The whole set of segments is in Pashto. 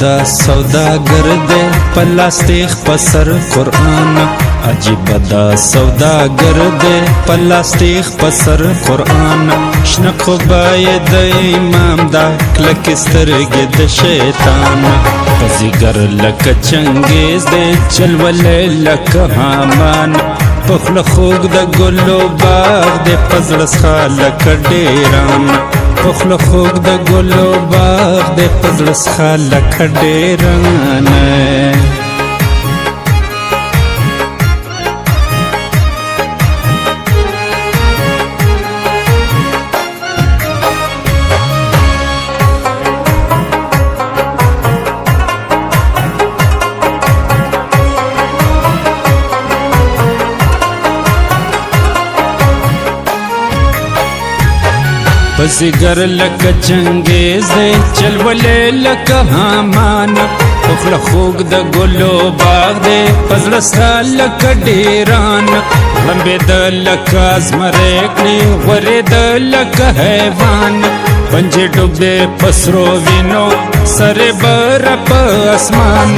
دا سوداگر دے پلاستیخ پسر قرآن عجیب دا سوداگر دے پلاستیخ پسر قرآن شنقو باید امام دا کلک سترگی دا شیطان پزیگر لکا چنگیز دے چلولی لکا حامان پخل خوگ دا گلو باغ دے پزرس خالک ڈیران پخل خوگ دا گلو باغ دے پزرس خالک ڈیران پزیگر لکا چنگیز دے چلولے لکا حامان پخل خوگ دا گلو باغ دے پزرسا لکا ڈیران لمبے دا لکا ازمریکنی غوری دا لکا حیوان پنجے ڈوبے پسرو وینو سر برا پا اسمان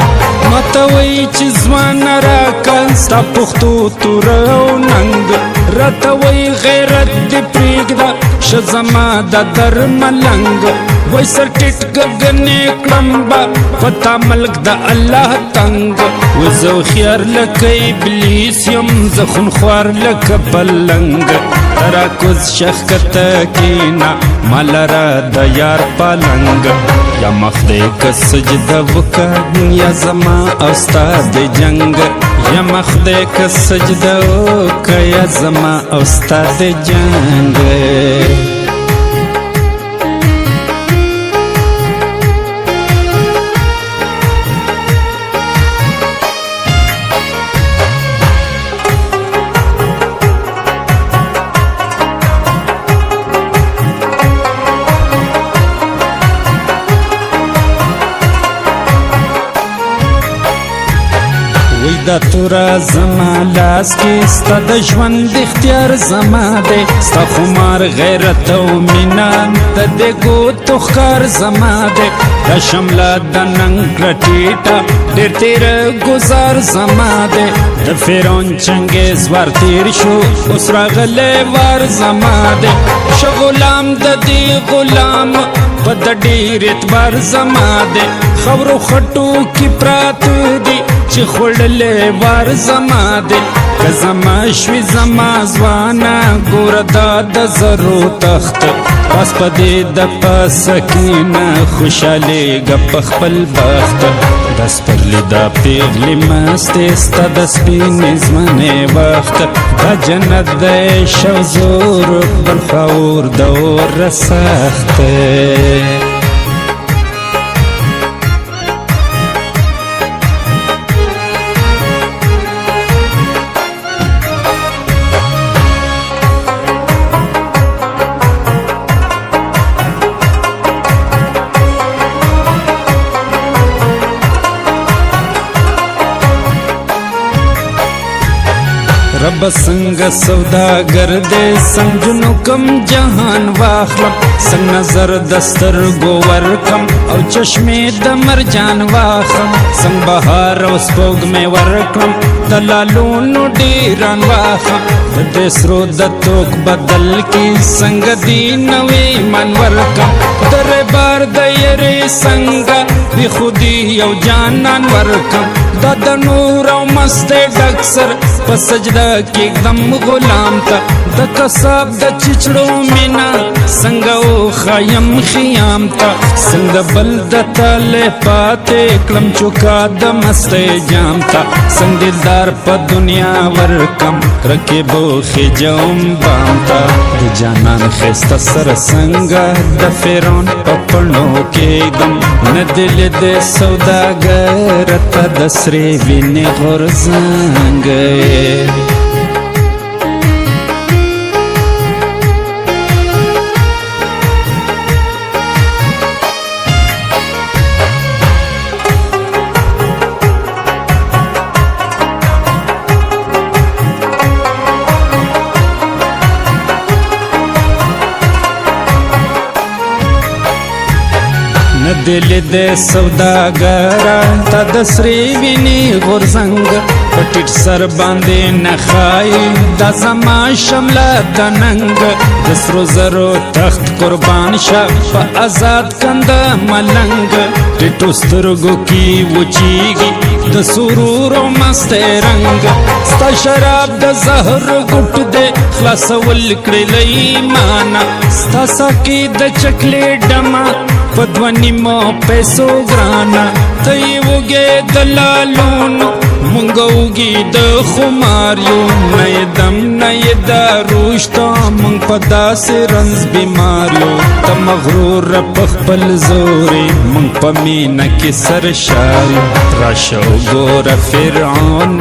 ماتوئی چیزوان راکا ستا پختو تورو ننگ راتوئی غیرت دی پریگ دا شزما دا در ملنگ وی سر ٹٹ گگنے کلمبا فتا ملک دا اللہ تنگ وزو خیار لکا ابلیس یم زخون خوار لکا پلنگ تراکوز شخ کتا کینا مالا را دا یار پالنگ یا مخدے کا سجدہ وکا یا زما استاد جنگ یا مخدے کا سجدہ وکا یا زما استاد جنگ دا تورا زما لاس کی ستا دا ژوند اختیار زما دے ستا خمار غیرت و مینان تا دے گو تخکار زما دے دا شملا دا ننگ رٹیٹا دیر تیر گزار زما دے دا فیرون چنگیز وار تیر شو اس را غلے وار زما دے شا غلام دا دی غلام پا دا دیر اتبار زما دے خبرو خطو کی پرات دی چی خوڑلے وار زما دے که زما شوی زما زوانا گور دا دا زرو تخت پاس پا دی دا پا سکینا خوشحالی گا پخپل بخت دس پر لی دا پیغلی مستیستا دس پینی زمانی وقت دا جنت دا شو زور بلخور دور رسخت رب سنگ سوداگر دے سنگ جنو کم جہان واخلم سنگ نظر دستر گوور کم او چشمی دمر جان واخم سنگ بہار او سپوگ میں ورکم دلالونو ڈیران واخم دے سرو دتوک بدل کی سنگ دینوی من ورکم در بار دیری سنگ بی خودی او جانان ورکم دا نور او مست ڈکسر پس سجدہ کی ایک دم غلام تا دا کساب دا چچڑو مینا سنگو خیم خیام تا سنگ بل د تل پاتې کلم چوکا د مست جام تا سنگ دلدار په دنیا ورکم رکبو خجوم بام تا د جانان خسته سر سنگ د فرعون په پړنو کې دم ندل د سوداګر ته د سرې وینې غورځنګ دل د سوداګر تا د سرې وینې غورځنګ پټیټ سر باندې نخای دا زما شمله د ننګ د سرو زرو تخت قربان شه په آزاد کند ملنګ ټیټو سترګو کې وچیږي د سرورو مست رنګ ستا شراب د زهر ګټ دې خلاصول کړل ایمانا ستا ساقي د چکلې ډما پدونی مو پیسو گرانا تی وگے دلالونو منگوگی د خماریو نئی دم نئی داروشتا منگ پدا سے رنز بیماریو تا مغرور پخپل زوری منگ پمینا کی سرشاری راشو گور فرعون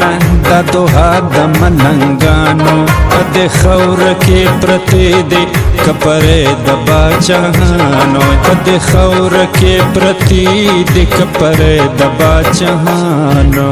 دا دوها دا ملنگانو پد خور کے پرتی دی کپرے دا باچہانو پد خور کے پرتی دی کپرے دا باچہانو